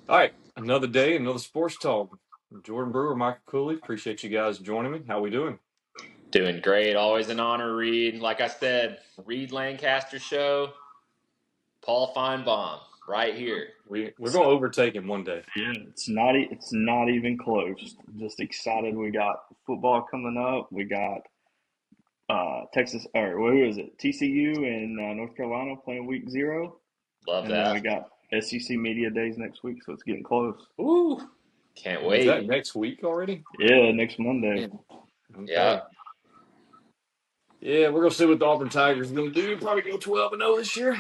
All right, another day, another sports talk. Jordan Brewer, Michael Cooley. Appreciate you guys joining me. How we doing? Doing great. Always an honor, Reed. Like I said, Reed Lancaster Show, Paul Feinbaum, right here. We're gonna overtake him one day. Yeah, it's not even close. Just excited. We got football coming up. We got Texas or who is it? TCU and North Carolina playing week 0, Love and then we that. got SEC media days next week. So it's getting close. Ooh, can't Is that wait. next week already? Yeah, next Monday. Yeah. Yeah. Okay. Yeah, we're gonna see what the Auburn Tigers are gonna do. Probably go 12-0 this year.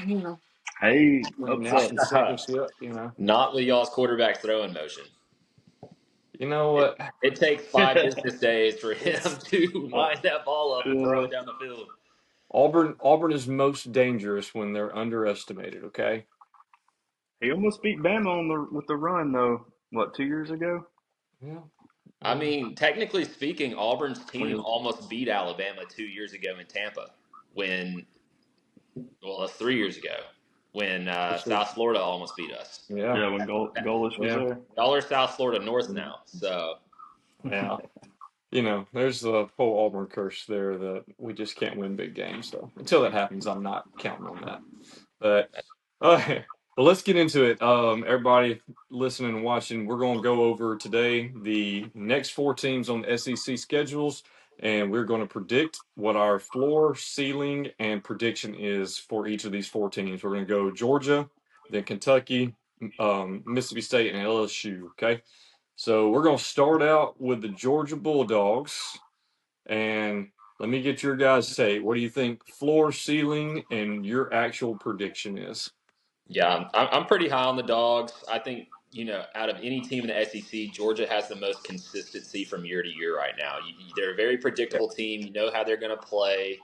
Hey, Win the national upsets. championship. Not with y'all's quarterback throwing motion. You know It, what? it takes 5 business days for him It's to uh, line that ball up and throw uh, it down the field. Auburn is most dangerous when they're underestimated. Okay. he almost beat Bama with the run though. What, 2 years ago? Yeah. I Yeah. mean, technically speaking, Auburn's team 20. almost beat Alabama 2 years ago in Tampa when, well, that's 3 years ago when South Florida almost beat us. Yeah. Yeah, when Golish was Yeah. there. Y'all are South Florida North now, so Yeah. There's the whole Auburn curse there that we just can't win big games. So until that happens, I'm not counting on that. But okay, well, let's get into it. Everybody listening and watching, we're going to go over today the next four teams on the SEC schedules, and we're going to predict what our floor, ceiling, and prediction is for each of these four teams. We're going to go Georgia, then Kentucky, Mississippi State, and LSU. Okay. So we're going to start out with the Georgia Bulldogs. And let me get your guys' say. What do you think floor, ceiling, and your actual prediction is? yeah, I'm pretty high on the dogs. I think out of any team in the SEC, Georgia has the most consistency from year to year right now. They're a very Yep. predictable team. You know how they're going to play.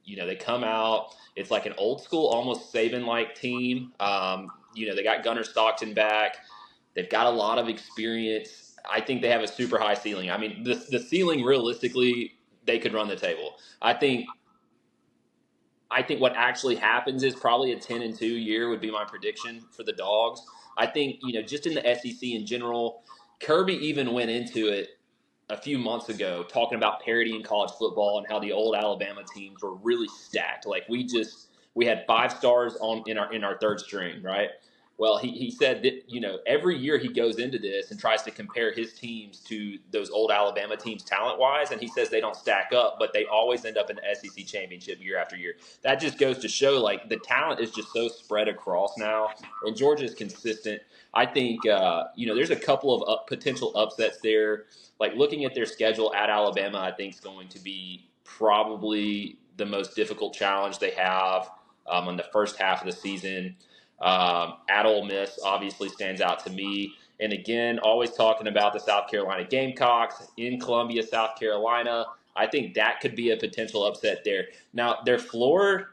They come out. It's like an old school, almost Saban like team. They got Gunnar Stockton back. They've got a lot of experience. I think they have a super high ceiling. I mean, the ceiling realistically, they could run the table. I think what actually happens is probably a 10-2 year would be my prediction for the Dogs. I think, just in the SEC in general, Kirby even went into it a few months ago talking about parity in college football and how the old Alabama teams were really stacked. Like we had 5 stars on in our third string, right? Well, he said that every year he goes into this and tries to compare his teams to those old Alabama teams talent wise, and he says they don't stack up, but they always end up in the SEC championship year after year. That just goes to show like the talent is just so spread across now, and Georgia's consistent. I think there's a couple of potential upsets there. Like looking at their schedule at Alabama, I think is going to be probably the most difficult challenge they have in the first half of the season. At Ole Miss obviously stands out to me. And again, always talking about the South Carolina Gamecocks in Columbia, South Carolina. I think that could be a potential upset there. Now, their floor,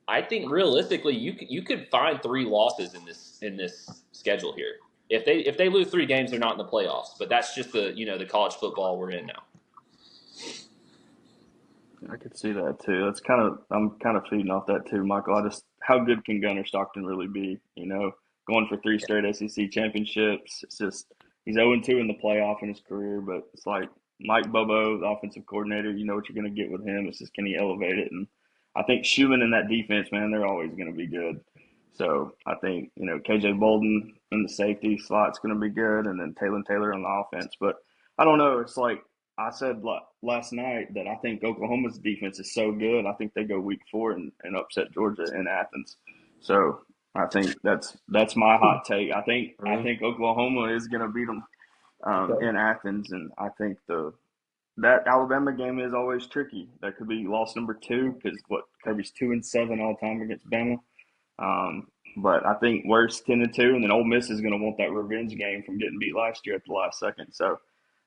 I think realistically, you could find 3 losses in this schedule here. If they lose 3 games, they're not in the playoffs. But that's just the college football we're in now. I could see that too. I'm kind of feeding off that too, Michael. How good can Gunnar Stockton really be? Going for 3 straight SEC championships. It's just he's 0-2 in the playoff in his career, but it's like Mike Bobo, the offensive coordinator. You know what you're going to get with him. It's just can he elevate it? And I think Schumann in that defense, man, they're always going to be good. So I think KJ Bolden in the safety slot's going to be good, and then Taylor on the offense. But I don't know. It's like I said last night that I think Oklahoma's defense is so good. I think they go week 4 and upset Georgia in Athens. So I think that's my hot take. I think All I right. think Oklahoma is going to beat them Okay. in Athens, and I think that Alabama game is always tricky. That could be loss number 2 because Kirby's 2-7 all time against Bama. But I think worst 10-2, and then Ole Miss is going to want that revenge game from getting beat last year at the last second. So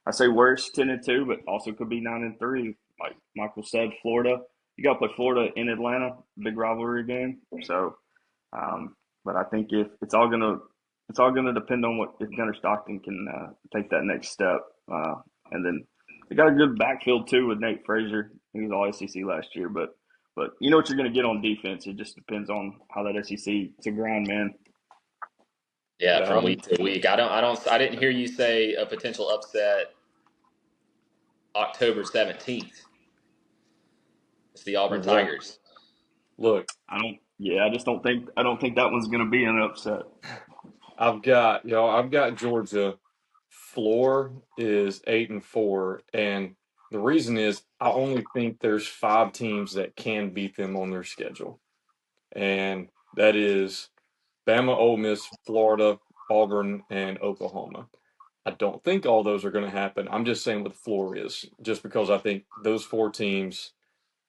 I say worst 10-2, but also could be 9-3. Like Michael said, Florida. You got to play Florida in Atlanta, big rivalry game. So, but I think if it's all gonna depend on what if Gunnar Stockton can take that next step, and then they got a good backfield too with Nate Frazier. He was all SEC last year, but you know what you're going to get on defense. It just depends on how that SEC. It's a grind, man. Yeah, Yeah, from week to week. I didn't hear you say a potential upset October 17th. It's the Auburn yeah. Tigers. Look, I don't think that one's going to be an upset. I've got Georgia. Floor is 8-4, and the reason is I only think there's 5 teams that can beat them on their schedule, and that is Bama, Ole Miss, Florida, Auburn, and Oklahoma. I don't think all those are going to happen. I'm just saying what the floor is, just because I think those 4 teams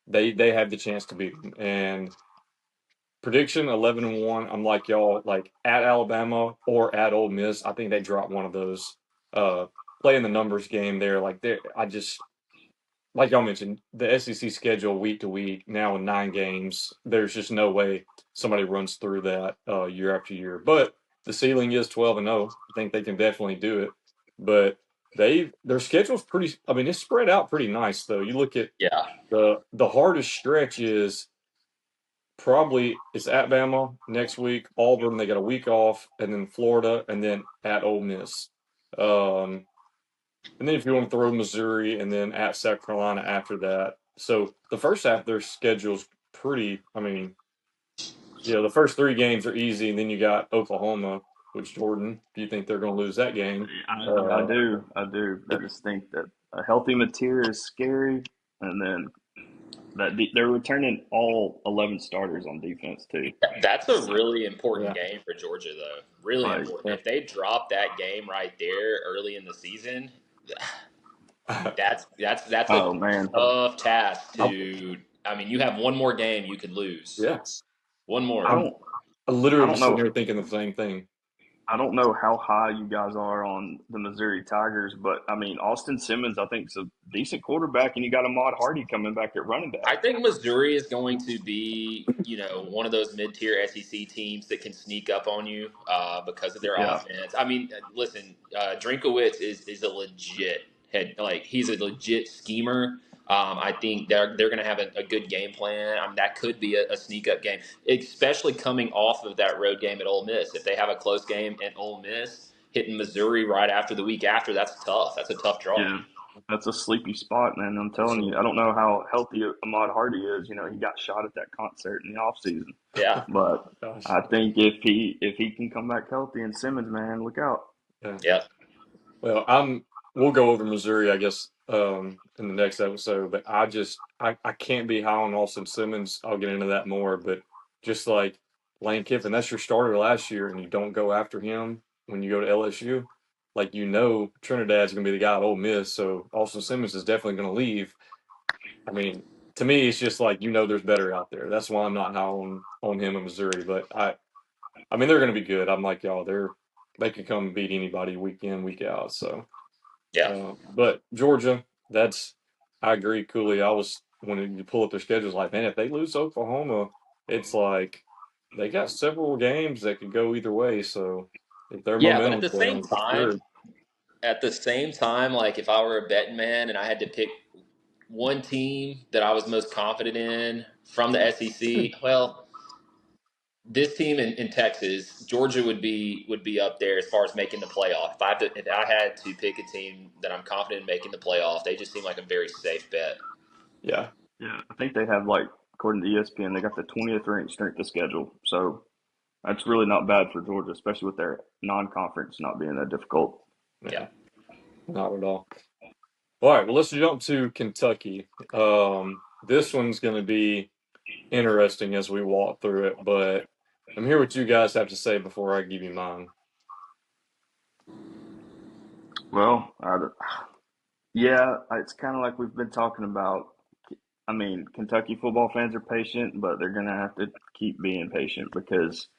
they have the chance to beat them. And prediction 11-1. I'm like y'all, like at Alabama or at Ole Miss. I think they drop one of those. Playing the numbers game there, like they, I just like y'all mentioned the SEC schedule week to week now in 9 games. There's just no way somebody runs through that year after year. But the ceiling is 12-0. I think they can definitely do it. But their schedule's pretty. I mean, it's spread out pretty nice though. You look at Yeah. the hardest stretch is probably it's at Bama next week, Auburn, they got a week off, and then Florida, and then at Ole Miss. Um, and then if you want to throw Missouri, and then at South Carolina after that. So the first half of their schedule's pretty. I mean, the first 3 games are easy, and then you got Oklahoma, which Jordan, if you think they're going to lose that game, I do. I do. I it, just think that a healthy Mateer is scary, and then they're returning all 11 starters on defense too. That's a really important yeah, game for Georgia, though. Really Like, important. yeah. If they drop that game right there early in the season, that's a oh man, tough task I, to. I mean, you have one more game you could lose. yeah, One I more. I'm don't, I literally don't just sitting know. here thinking the same thing. I don't know how high you guys are on the Missouri Tigers, but I mean Austin Simmons, I think is a decent quarterback, and you got Ahmad Hardy coming back at running back. I think Missouri is going to be, one of those mid-tier SEC teams that can sneak up on you because of their Yeah, offense. I mean, listen, Drinkowitz is a legit head, like he's a legit schemer. I think they're going to have a good game plan. That could be a sneak up game, especially coming off of that road game at Ole Miss. If they have a close game at Ole Miss, hitting Missouri right after the week after, that's tough. That's a tough draw. yeah, that's a sleepy spot, man. I'm For telling you, sure. I don't know how healthy Ahmad Hardy is. You know, he got shot at that concert in the off season, Yeah, but Gosh. I think if he can come back healthy, and Simmons, man, look out. Yeah. yeah, Well, we'll go over Missouri, I guess, in the next episode. But I can't be high on Austin Simmons. I'll get into that more. But just like Lane Kiffin, that's your starter last year, and you don't go after him when you go to LSU. Like Trinidad's gonna be the guy at Ole Miss, so Austin Simmons is definitely gonna leave. I mean, to me, it's just like there's better out there. That's why I'm not high on him in Missouri. But I mean, they're gonna be good. I'm like y'all. They can come beat anybody week in, week out. So. yeah. But Georgia, I agree, Cooley. I was when you pull up their schedules, like, man, if they lose Oklahoma, it's like they got several games that could go either way. So if their Yeah, but at momentum's the same down, it's time, good. like if I were a betting man and I had to pick one team that I was most confident in from the SEC, well, this team in Texas, Georgia would be up there as far as making the playoff. If I had to pick a team that I'm confident in making the playoff, they just seem like a very safe bet. Yeah, Yeah, I think they have according to ESPN, they got the 20th ranked strength of schedule. So that's really not bad for Georgia, especially with their non-conference not being that difficult. Yeah. yeah, not at all. All right, well, let's jump to Kentucky. This one's going to be interesting as we walk through it, but I'm hear what you guys have to say before I give you mine. Well, yeah, it's kind of like we've been talking about. I mean, Kentucky football fans are patient, but they're gonna have to keep being patient because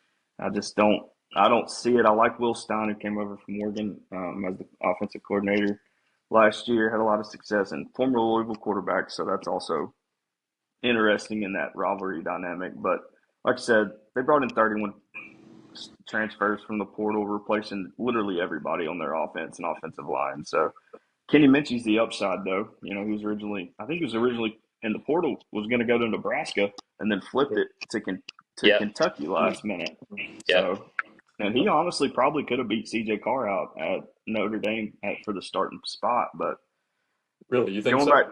I just don't. I don't see it. I like Will Stein, who came over from Oregon as the offensive coordinator last year, had a lot of success, and former Louisville quarterback. So that's also interesting in that rivalry dynamic. But like I said, they brought in 31 transfers from the portal, replacing literally everybody on their offense and offensive line. So Kenny Minchie's the upside, though. You know, I think he was originally in the portal, was going to go to Nebraska, and then flipped it to Yep. Kentucky last minute. Yep. So And he honestly probably could have beat CJ Carr out at Notre Dame for the starting spot. But Really, you think going so? back,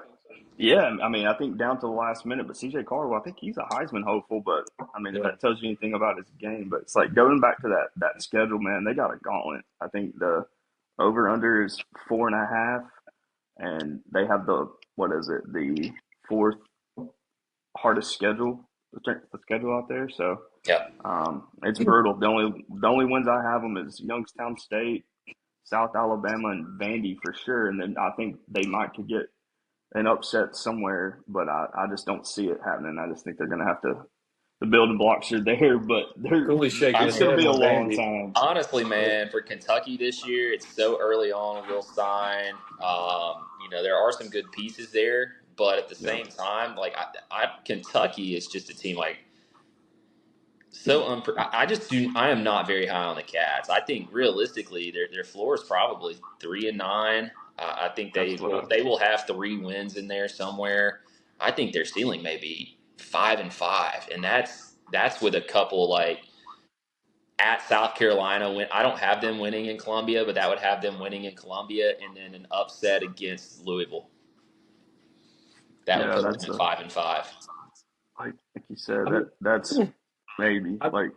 yeah, I mean, I think down to the last minute. But CJ Carr, well, I think he's a Heisman hopeful. But I mean, if Yeah. that tells you anything about his game, but it's like going back to that schedule, man. They got a gauntlet. I think the over under is 4.5, and they have the what is it, the fourth hardest the schedule out there. So Yeah. it's brutal. The only wins I have them is Youngstown State, South Alabama, and Vandy for sure. And then I think they might could get an upset somewhere, but I just don't see it happening. I just think they're going to have to. The building blocks are there, but Cooley shaking it's his going to head be a on long Vandy. time. Honestly, man, for Kentucky this year, it's so early on with Will Stein. There are some good pieces there, but at the Yeah, same time, like Kentucky is just a team like so I just do. I am not very high on the Cats. I think realistically, their floor is probably 3-9. I think that's what I. they will have 3 wins in there somewhere. I think their ceiling may be 5-5, and that's with a couple like at South Carolina. When I don't have them winning in Columbia, but that would have them winning in Columbia, and then an upset against Louisville. That would Yeah, put them that's at a 5-5. like you said I that's mean, maybe I, like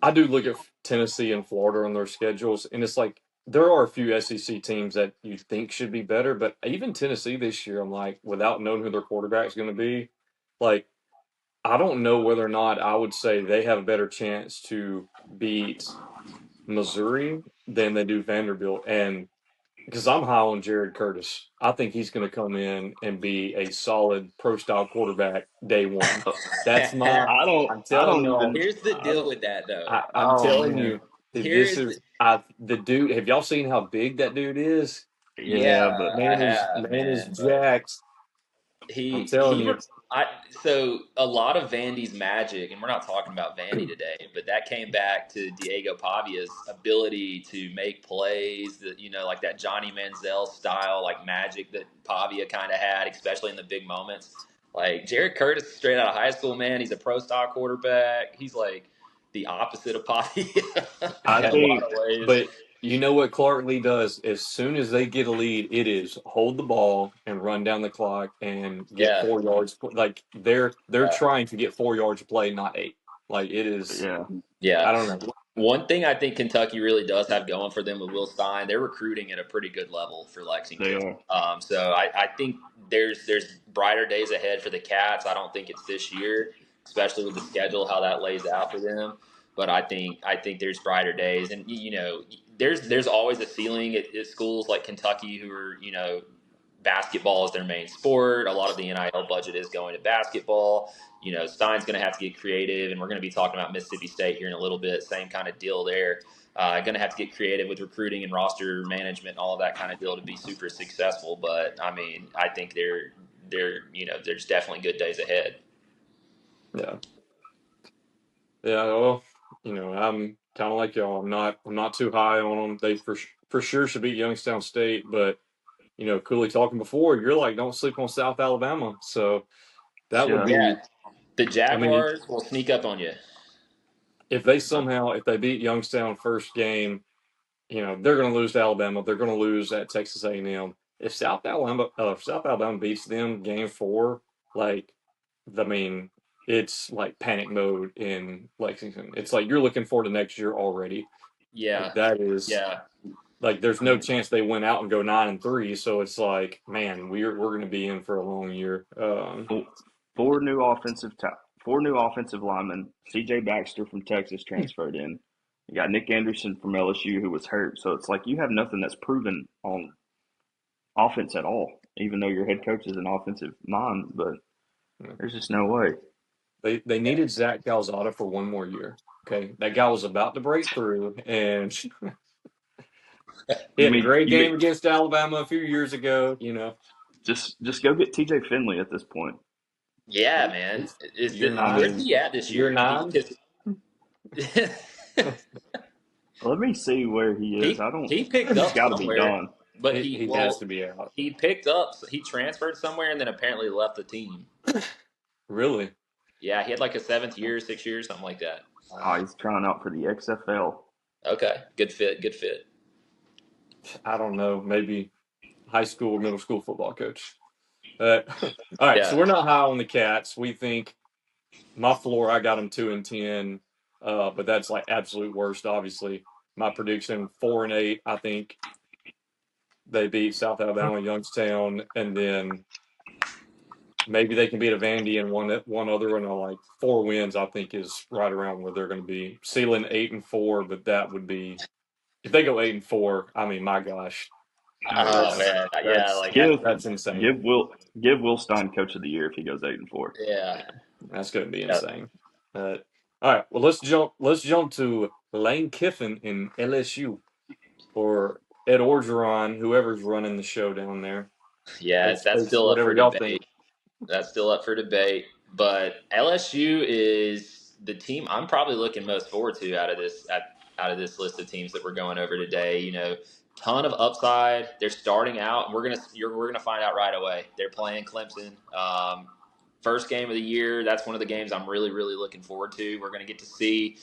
I do look at Tennessee and Florida on their schedules, and it's like there are a few SEC teams that you think should be better, but even Tennessee this year, I'm like, without knowing who their quarterback's going to be, like, I don't know whether or not I would say they have a better chance to beat Missouri than they do Vanderbilt. And because I'm high on Jared Curtis, I think he's going to come in and be a solid pro style quarterback day one. That's my, I'm I telling don't y'all, even Here's the I deal don't with that, though. I'm oh telling man you, this Here's is the dude. Have y'all seen how big that dude is? yeah, Yeah, but I have, Man is man. But jacked. I'm he telling he you. I so a lot of Vandy's magic, and we're not talking about Vandy today, but that came back to Diego Pavia's ability to make plays that like that Johnny Manziel style, like magic that Pavia kind of had, especially in the big moments. Like Jared Curtis, is straight out of high school, man. He's a pro style quarterback. He's like the opposite of Pavia I in a lot think of ways. But you know what Clark Lee does? As soon as they get a lead, it is hold the ball and run down the clock and get Yeah, 4 yards. Like they're yeah. trying to get 4 yards of play, not eight. Like it is. yeah, Yeah. I don't know. One thing I think Kentucky really does have going for them with Will Stein, they're recruiting at a pretty good level for they Lexington. are. So I think there's brighter days ahead for the Cats. I don't think it's this year, especially with the schedule, how that lays out for them. But I think there's brighter days, and there's always a ceiling at schools like Kentucky who are basketball is their main sport. A lot of the NIL budget is going to basketball. Stein's going to have to get creative, and we're going to be talking about Mississippi State here in a little bit. Same kind of deal there. Going to have to get creative with recruiting and roster management and all of that kind of deal to be super successful. But I mean, I think there's definitely good days ahead. Yeah, yeah. Well, I'm kind of like y'all. I'm not too high on them. They for sure should beat Youngstown State, but Cooley talking before, you're like, don't sleep on South Alabama. So that would Yeah, Yeah, be. the I mean, Jaguars will sneak up on you. if they beat Youngstown first game, they're going to lose to Alabama. They're going to lose at Texas A&M. If South Alabama beats them game four, like, I mean, it's like panic mode in Lexington. It's like you're looking forward to next year already. Yeah, Like that is yeah. like there's no chance they win out and go 9-3. So it's like, man, we're going to be in for a long year. four, four new offensive ta- 4 new offensive linemen. C.J. Baxter from Texas transferred in. You got Nick Anderson from LSU who was hurt. So it's like you have nothing that's proven on offense at all, even though your head coach is an offensive mind. But there's just no way. They needed Zach Calzada for one more year. Okay, that guy was about to break through, and he You had a mean great you mean game against Alabama a few years ago. just go get T.J. Finley at this point? Yeah, man. He's year I Where's nine, he at this year year? nine. Let me see where he is. I don't. He picked He's up got to be somewhere, done. but He has to be out. he transferred somewhere and then apparently left the team. Really? Yeah, he had like a 7th year, 6 years, something like that. Oh, he's trying out for the XFL. Okay, good fit, good fit. I don't know, maybe high school, middle school football coach. All right, so Yeah, we're not high on the Cats. We think my floor, I got them 2-10, but that's like absolute worst. Obviously, my prediction 4-8. I think they beat South Alabama, Youngstown, and then maybe they can beat a Vandy and one other, and like 4 wins. I think is right around where they're going to be. Ceiling 8-4, but that would be if they go 8-4. I mean, my gosh, oh that's man, yeah, that's like that. Give that's insane. give Will Stein Coach of the Year if he goes 8-4. Yeah, That's going to be yeah, insane. All right, well let's jump to Lane Kiffin in LSU or Ed Orgeron, whoever's running the show down there. yeah. That's It's still up whatever for y'all debate. think. That's still up for debate. But LSU is the team I'm probably looking most forward to out of this list of teams that we're going over today. You know, ton of upside. They're starting out, and we're gonna find out right away. They're playing Clemson. First game of the year. That's one of the games I'm really looking forward to. We're gonna get to see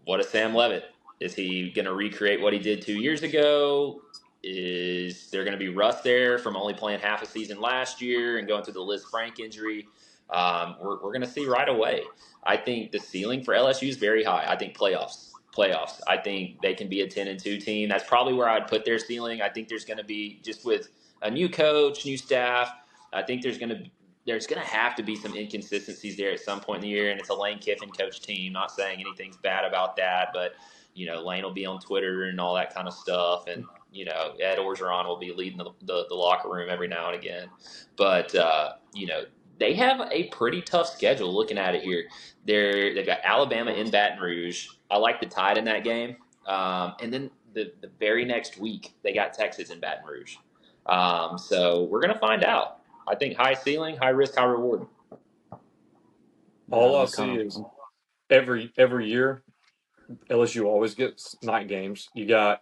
what is Sam Levitt? Is he going to recreate what he did 2 years ago? Is there going to be rust there from only playing half a season last year and going through the Liz Frank injury? We're going to see right away. I think the ceiling for LSU is very high. I think playoffs. I think they can be a 10-2 team. That's probably where I'd put their ceiling. I think there's going to be just with a new coach, new staff. I think there's going to have to be some inconsistencies there at some point in the year, and it's a Lane Kiffin coach team. Not saying anything's bad about that, but Lane will be on Twitter and all that kind of stuff, and Ed Orgeron will be leading the locker room every now and again. But they have a pretty tough schedule. Looking at it here, they've got Alabama in Baton Rouge. I like the Tide in that game, and then the very next week they got Texas in Baton Rouge. So we're gonna find out. I think high ceiling, high risk, high reward. Yeah, All I I'm see kind is of every year LSU always gets night games. You got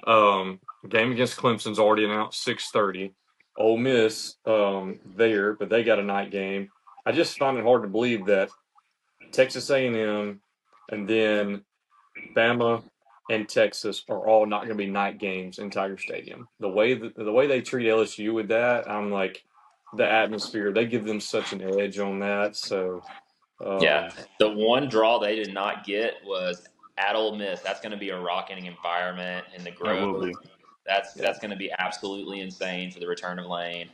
game against Clemson's already announced 6:30. Ole Miss there, but they got a night game. I just find it hard to believe that Texas A&M and then Bama and Texas are all not going to be night games in Tiger Stadium. The way they treat LSU with that, I'm like the atmosphere. They give them such an edge on that. So Yeah, um, the one draw they did not get was at Ole Miss. That's going to be a rocking environment in the that Grove. will be. yeah, That's going to be absolutely insane for the return of Lane.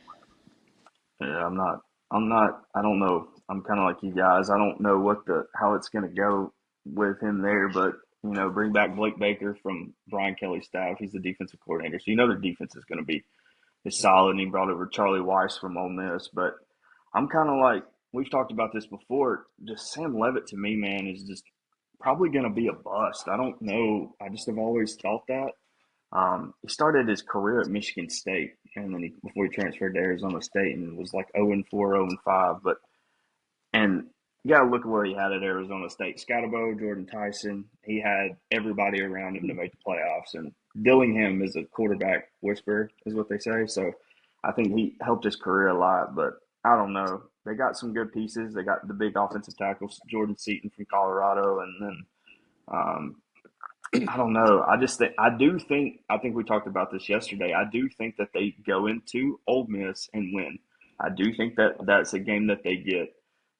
Yeah, I'm not. I don't know. I'm kind of like you guys. I don't know how it's going to go with him there, but bring back Blake Baker from Brian Kelly's staff. He's the defensive coordinator, so their defense is going to be is solid. And he brought over Charlie Weiss from Ole Miss, but I'm kind of like we've talked about this before. Just Sam Levitt to me, man, is just probably going to be a bust. I don't know. I just have always thought that. He started his career at Michigan State, and then before he transferred to Arizona State, and was like 0-4, 0-5. And you got to look at what he had at Arizona State. Scotabo, Jordan Tyson, he had everybody around him to make the playoffs. And Dillingham is a quarterback whisperer, is what they say. So I think he helped his career a lot. But I don't know. They got some good pieces. They got the big offensive tackles, Jordan Seaton from Colorado, and then um, I don't know. I think we talked about this yesterday. I do think that they go into Ole Miss and win. I do think that that's a game that they get.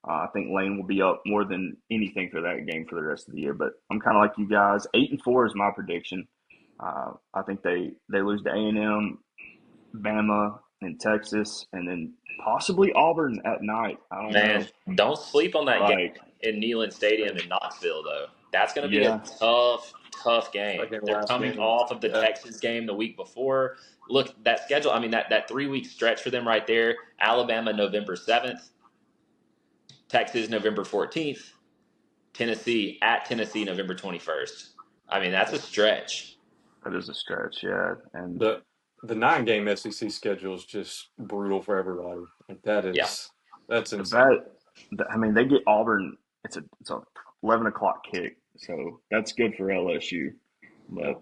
I think Lane will be up more than anything for that game for the rest of the year. But I'm kind of like you guys. 8-4 is my prediction. I think they lose to A&M, Bama, and Texas, and then possibly Auburn at night. I don't Man, know. don't sleep on that game Like, in Neyland Stadium in Knoxville, though. That's going to be a yeah, tough game. second They're last coming game. off of the Yeah, Texas game the week before. Look, that schedule, I mean, that 3 week stretch for them right there Alabama, November 7th, Texas, November 14th, Tennessee, at Tennessee, November 21st. I mean, that's a stretch. that is a stretch. Yeah, and the 9 game SEC schedule is just brutal for everybody. Like Yeah. that's the insane. bad. I mean, they get Auburn. It's a 11 o'clock kick, so that's good for LSU, Yeah. but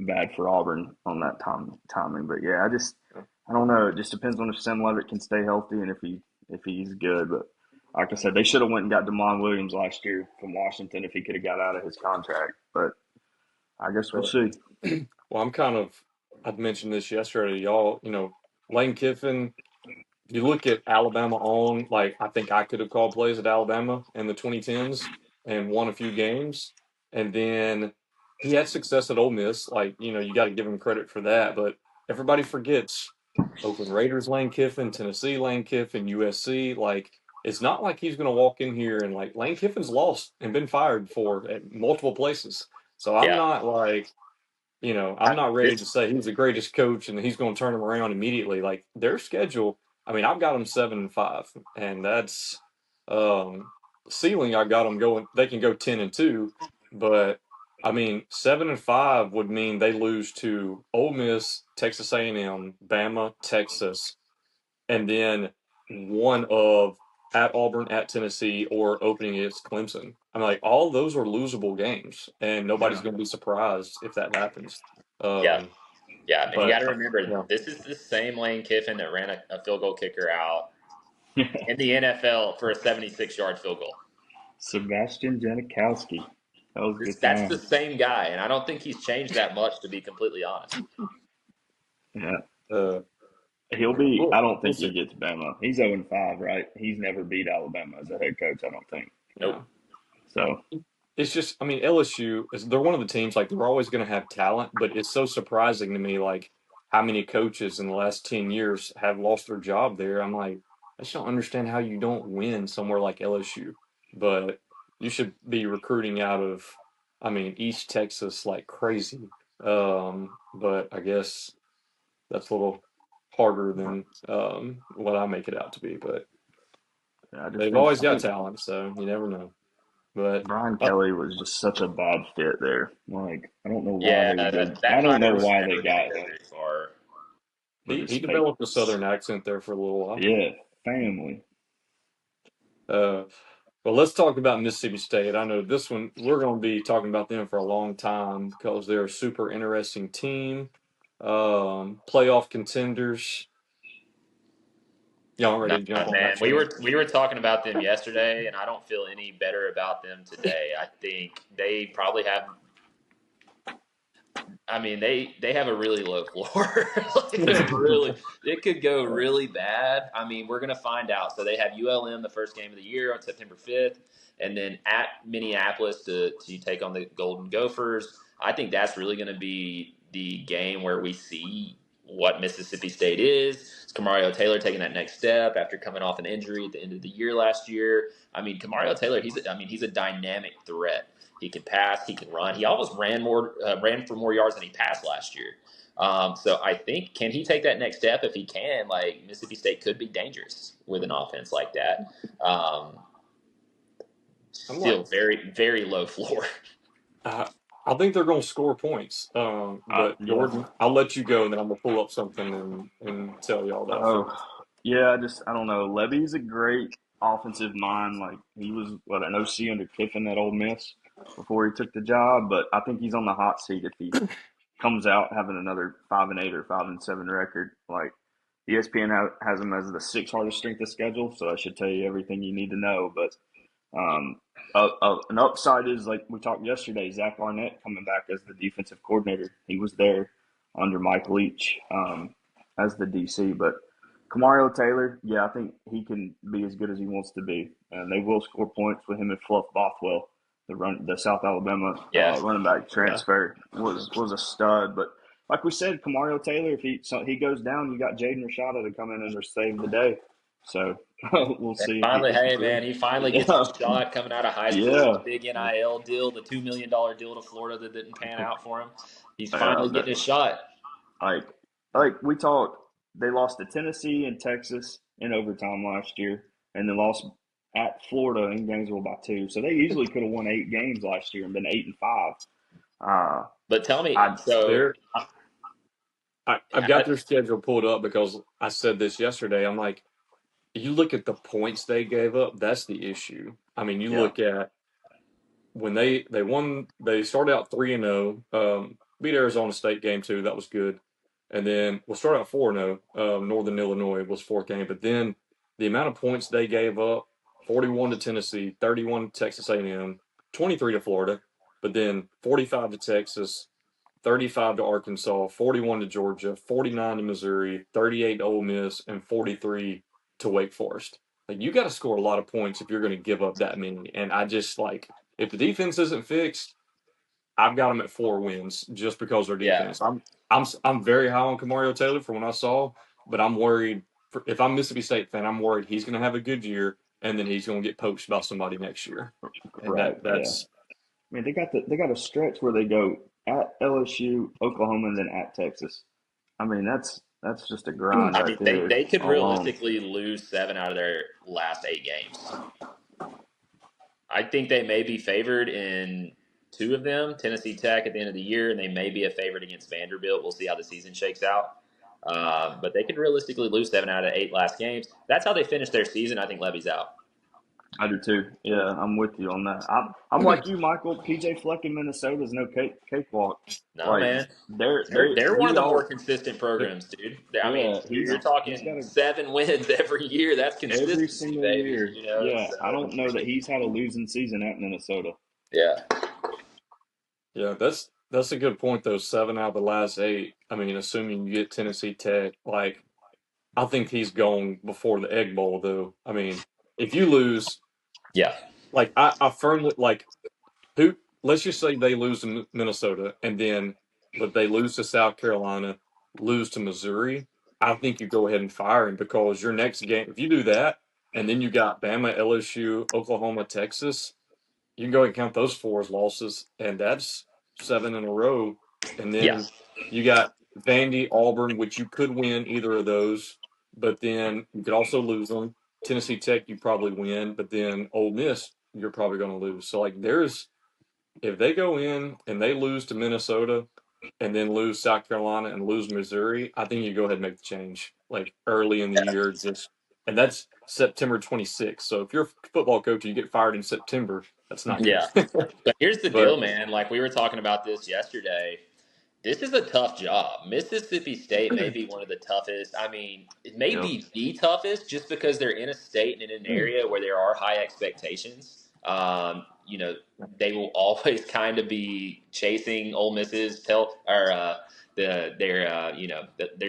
bad for Auburn on that timing. But yeah, Yeah. I don't know. It just depends on if Sam Levitt can stay healthy and if he's good. But like I said, they should have went and got DeMond Williams last year from Washington if he could have got out of his contract. But I guess we'll But, see. well, I'd mentioned this yesterday to y'all. Lane Kiffin. You look at Alabama on, like, I think I could have called plays at Alabama in the 2010s and won a few games. And then he had success at Ole Miss. Like, you got to give him credit for that. But everybody forgets Oakland Raiders Lane Kiffin, Tennessee Lane Kiffin, USC. Like, it's not like he's going to walk in here and, like, Lane Kiffin's lost and been fired for at multiple places. So I'm Yeah. not like, I'm not ready to This, say he's the greatest coach and he's going to turn them around immediately. Like their schedule, I mean, I've got them 7-5, and that's um, ceiling. I got them going. They can go 10-2, but I mean, 7-5 would mean they lose to Ole Miss, Texas A&M, Bama, Texas, and then one of at Auburn, at Tennessee, or opening against Clemson. I'm like, all those are losable games, and nobody's Yeah. going to be surprised if that happens. yeah. Um, Yeah. And you got but to remember, yeah, this is the same Lane Kiffin that ran a field goal kicker out in the NFL for a 76-yard field goal. Sebastian Janikowski. That was a good That's the time. same guy. And I don't think he's changed that much, to be completely honest. Yeah. uh, He'll be. I don't we'll think he see. gets Bama. He's 0-5, right? He's never beat Alabama as a head coach. I don't think Yeah. Nope. so. It's just, I mean, LSU is they're one of the teams like they're always going to have talent, but it's so surprising to me like how many coaches in the last 10 years have lost their job there. I'm like, I just don't understand how you don't win somewhere like LSU. But you should be recruiting out of, I mean, East Texas like crazy. But I guess that's a little harder than what I make it out to be. But Yeah, I just they've think. always I got think talent, so you never know. But Brian uh, Kelly was just such a bad fit there. Like, I don't know why Yeah, they would go. I that don't know hire was why they never going to got go him very far. with he his fake. developed a southern accent there for a little while. Yeah, family. Uh, but let's talk about Mississippi State. I know this one we're going to be talking about them for a long time because they're a super interesting team, playoff contenders. Y'all Nah, ready to jump on that man, train? we were talking about them yesterday, and I don't feel any better about them today. I think they probably have. I mean, they have a really low floor. Like, it could go really bad. I mean, we're gonna find out. So they have ULM the first game of the year on September 5th, and then at Minneapolis to take on the Golden Gophers. I think that's really gonna be the game where we see what Mississippi State is. Is Kamario Taylor taking that next step after coming off an injury at the end of the year last year? I mean, Kamario Taylor, he's a dynamic threat. He can pass. He can run. He almost ran for more yards than he passed last year. So I think, can he take that next step? If he can, like, Mississippi State could be dangerous with an offense like that. I'm like, Still very, very low floor. I, I think they're going to score points. But Yeah. Jordan, I'll let you go, and then I'm gonna pull up something and tell y'all that Oh, first. yeah. I don't know. Levy's a great offensive mind. Like he was what an OC under Kiffin at Ole Miss before he took the job. But I think he's on the hot seat if he comes out having another 5-8 or 5-7 record. Like ESPN has him as the sixth hardest strength of schedule, so that should tell you everything you need to know. But um, an upside is like we talked yesterday. Zach Arnett coming back as the defensive coordinator. He was there under Mike Leach as the DC. But Kamario Taylor, yeah, I think he can be as good as he wants to be, and they will score points with him and Fluff Bothwell. The South Alabama Yeah, running back Yeah, transfer was a stud. But like we said, Kamario Taylor, if he goes down, you got Jaden Rashada to come in and save the day. So we'll and see finally, if hey he's ready. man, he finally gets Yeah, his shot coming out of high school. The yeah. big NIL deal, the $2 million deal to Florida that didn't pan out for him. He's Yeah, finally getting his shot. like like we talked, they lost to Tennessee and Texas in overtime last year, and then lost at Florida in Gainesville by 2. So they easily could have won 8 games last year and been 8-5. Uh, But tell me, I so they're. I've got their schedule pulled up because I said this yesterday. I'm like, you look at the points they gave up. That's the issue. I mean, you yeah look at when they won. They started out 3-0. Beat Arizona State game two. That was good. And then we'll start out 4-0. Northern Illinois was fourth game, but then the amount of points they gave up 41 to Tennessee, 31 to Texas A&M, 23 to Florida, but then 45 to Texas, 35 to Arkansas, 41 to Georgia, 49 to Missouri, 38 to Ole Miss, and 43 to Wake Forest. Like you got to score a lot of points if you're going to give up that many. And I just like if the defense isn't fixed, I've got them at 4 wins just because of their Yeah. defense. I'm very high on Kamario Taylor from what I saw, but I'm worried if I'm a Mississippi State fan, I'm worried he's going to have a good year and then he's going to get poached by somebody next year, and Right. Yeah. that's I mean, they got a stretch where they go at LSU, Oklahoma, and then at Texas. I mean, that's just a grind I right mean, there they could alone. realistically lose 7 out of their last 8 games. I think they may be favored in 2 of them, Tennessee Tech at the end of the year, and they may be a favorite against Vanderbilt. We'll see how the season shakes out. But they could realistically lose 7 out of 8 last games. That's how they finish their season. I think Levy's out. I do too. Yeah, I'm with you on that. I'm like you, Michael. PJ Fleck in Minnesota is no cakewalk. No, Like man. they're They're one of we the more all consistent programs, dude. I mean, yeah. you're He's got talking a 7 wins every year. That's every consistency, single baby. year. You know, Yeah, I so don't know that he's had a losing season at Minnesota. yeah, yeah, that's a good point though. 7 out of the last 8. I mean, assuming you get Tennessee Tech, like I think he's gone before the Egg Bowl though. I mean, if you lose, yeah, like I firmly like who. Let's just say they lose to Minnesota, and then but they lose to South Carolina, lose to Missouri. I think you go ahead and fire him because your next game, if you do that, and then you got Bama, LSU, Oklahoma, Texas, you can go ahead and count those 4 as losses, and that's 7 in a row. And yeah, then you got Vandy, Auburn, which you could win either of those, but then you could also lose them. Tennessee Tech, you probably win, but then Ole Miss, you're probably going to lose. So like, there's if they go in and they lose to Minnesota and then lose South Carolina and lose Missouri, I think you go ahead and make the change like early in the year. Just and that's September 26th. So if you're a football coach, and you get fired in September. That's not good. yeah. But here's the deal, But man. Like we were talking about this yesterday. This is a tough job. Mississippi State may be one of the toughest. I mean, it may Yep. be the toughest just because they're in a state and in an area where there are high expectations. They will always kind of be chasing Ole Miss's they're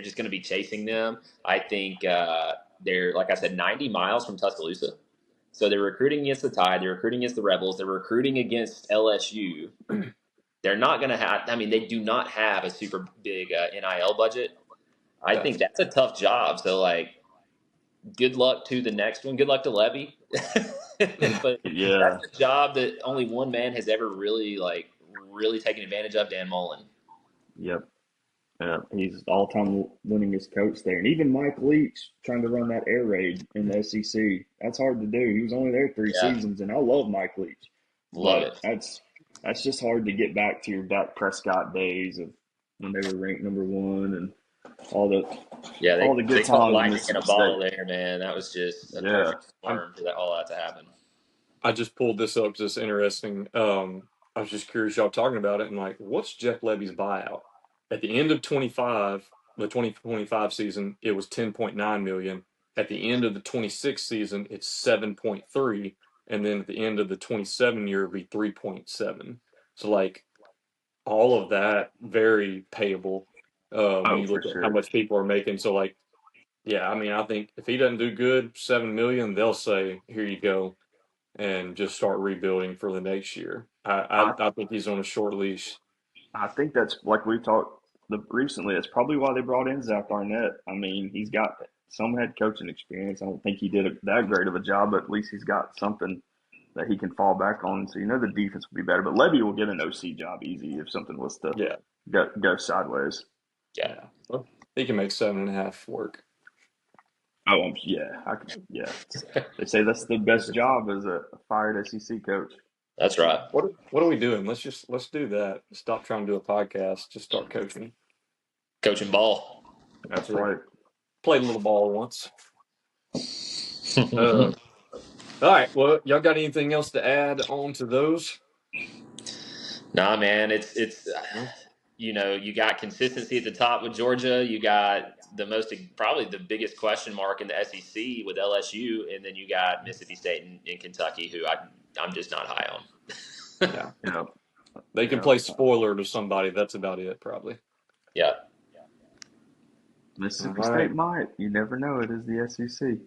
just going to be chasing them. I think they're like I said, 90 miles from Tuscaloosa. So they're recruiting against the Tide. They're recruiting against the Rebels. They're recruiting against LSU. They're not going to have. I mean, they do not have a super big NIL budget. I yeah, think that's a tough job. So, like, good luck to the next one. Good luck to Levy. But Yeah. that's the job that only one man has ever really taken advantage of. Dan Mullen. Yep. Yeah, he's all-time winningest coach there, and even Mike Leach trying to run that air raid in the SEC. That's hard to do. He was only there 3 seasons, and I love Mike Leach, Love but it. that's just hard to get back to your Dak Prescott days of when they were ranked number 1 and all the Yeah, all the they good caught times in lightning in a Mississippi bottle State. there, man. That was just a Yeah, perfect I'm storm for all that to happen. I just pulled this up. Just interesting. I was just curious, y'all talking about it, and like, what's Jeff Levy's buyout? At the end of 25, the 2025 season, it was 10.9 million. At the end of the 26 season, it's 7.3, and then at the end of the 27 year, it'll be 3.7. So like, all of that very payable when oh you for look at how sure. much people are making. So like, yeah, I mean, I think if he doesn't do good, 7 million, they'll say, here you go and just start rebuilding for the next year. I I think he's on a short leash. I think that's like we talked recently. That's probably why they brought in Zach Arnett. I mean, he's got some head coaching experience. I don't think he did that great of a job, but at least he's got something that he can fall back on. So the defense will be better. But Levy will get an OC job easy if something was to Yeah, go sideways. Yeah. yeah. Well, he can make 7.5 work. Oh, yeah, I could, yeah. They say that's the best job as a fired SEC coach. That's right. What are we doing? Let's do that. Stop trying to do a podcast. Just start coaching. Coaching ball. That's Like, right. played a little ball once. All right. Well, y'all got anything else to add on to those? Nah, man, it's No? you got consistency at the top with Georgia. You got probably the biggest question mark in the SEC with LSU, and then you got Mississippi State and Kentucky, who I'm just not high on. Yeah. Yeah. They can Yeah. play spoiler to somebody. That's about it, probably. Yeah. All Mississippi State right. might. You never know. It is the SEC.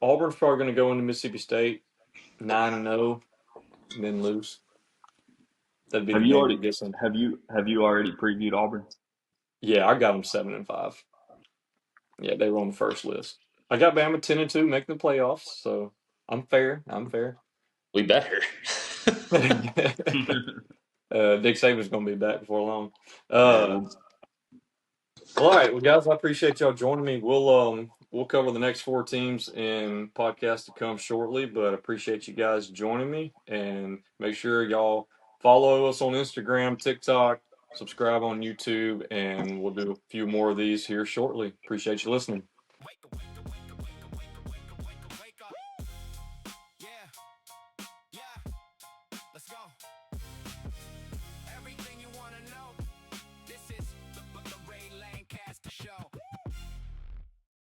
Auburn's probably going to go into Mississippi State 9-0 and then lose. That'd be the Have you game already I'm guessing. have you already previewed Auburn? Yeah, I got them 7-5. Yeah, they were on the first list. I got Bama 10-2, making the playoffs, so I'm fair. I'm fair. We better. Dick Saban's going to be back before long. Yeah, All right, well, guys, I appreciate y'all joining me. We'll cover the next 4 teams in podcast to come shortly, but I appreciate you guys joining me, and make sure y'all follow us on Instagram, TikTok, subscribe on YouTube, and we'll do a few more of these here shortly. Appreciate you listening.